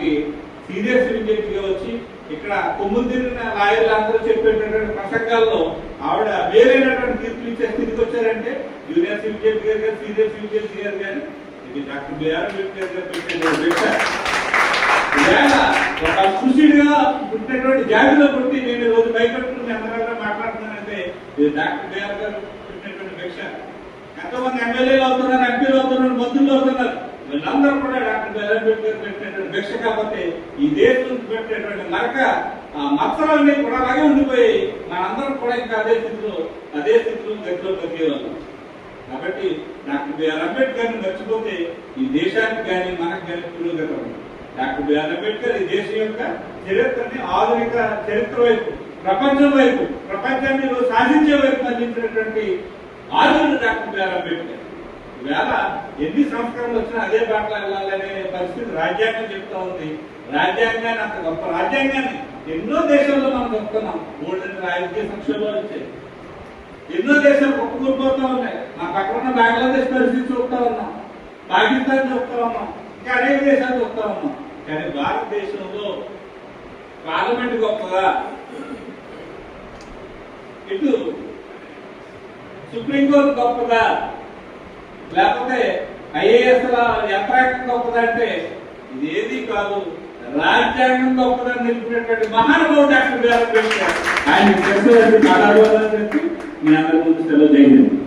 మనకి సీరియస్ విజెట్గా వచ్చి ఇక్కడ కొమ్ములు తిరిగిన లాయర్లు అందరూ చెప్పేటటువంటి ప్రసంగాల్లో ఆవిడ వేరైనటువంటి తీర్పులు ఇచ్చే స్థితికి వచ్చారంటే జూనియర్ సివిల్ జడ్జి గారు కానీ సీనియర్ సివిల్ జడ్జి గారు కానీ ఇది డాక్టర్ బిఆర్ అంబేద్కర్ గారు పెట్టిన ఒక సుశీడిగా పుట్టినటువంటి జాతిలో పుట్టి నేను రోజు భయపెట్టుకుని అందరూ మాట్లాడుతున్నానంటే ఇది డాక్టర్ బిఆర్ గారు పెట్టినటువంటి భిక్ష. ఎంతోమంది ఎమ్మెల్యేలు అవుతున్నారు, ఎంపీలు అవుతున్నారు, మంత్రులు అవుతున్నారు, వీళ్ళందరూ కూడా డాక్టర్ బిఆర్ అంబేద్కర్ పెట్టినటువంటి భిక్ష. కాబట్టి ఈ దేశం పెట్టినటువంటి నరక మత్సరాలన్నీ కూడా అలాగే ఉండిపోయి మనందరం కూడా ఇంకా అదే స్థితిలో గతిలో బతికేవాళ్ళం. కాబట్టి డాక్టర్ బిఆర్ అంబేద్కర్ మర్చిపోతే ఈ దేశానికి కానీ మనకు కానీ పురోగతి. డాక్టర్ బిఆర్ అంబేద్కర్ ఈ దేశం యొక్క చరిత్రని ఆధునిక చరిత్ర వైపు, ప్రపంచం వైపు, ప్రపంచాన్ని సాధించే వైపు అందించినటువంటి ఆధునిక డాక్టర్ బిఆర్ అంబేద్కర్. ఈవేళ ఎన్ని సంస్కరణలు వచ్చినా అదే బాటలో వెళ్ళాలనే పరిస్థితి రాజ్యాంగం చెప్తా ఉంది. రాజ్యాంగాన్ని అంత గొప్ప రాజ్యాంగాన్ని ఎన్నో దేశాల్లో మనం చెప్తున్నాం. గోల్డెన్ రాజకీయ సంక్షోభాలు వచ్చాయి, ఎన్నో దేశాలు కుప్పకూలిపోతా ఉన్నాయి. మా పక్కన బంగ్లాదేశ్ పరిస్థితి చూపుతా ఉన్నాం, పాకిస్తాన్ చూపుతా ఉన్నాం, ఇంకా అనేక దేశాలు చూపుతా ఉన్నాం. కానీ భారతదేశంలో పార్లమెంట్ గొప్పగా, ఇటు సుప్రీంకోర్టు గొప్పదా, లేకపోతే ఐఏఎస్ యంత్రాంగం గొప్పదా అంటే ఇది ఏది కాదు, రాజ్యాంగం గొప్పదని నిలిపినటువంటి మహానుభావుడు డాక్టర్ బిఆర్ అంబేద్కర్. ఆయన చెప్పి మీ అందరి ముందు సెలవు చేయండి.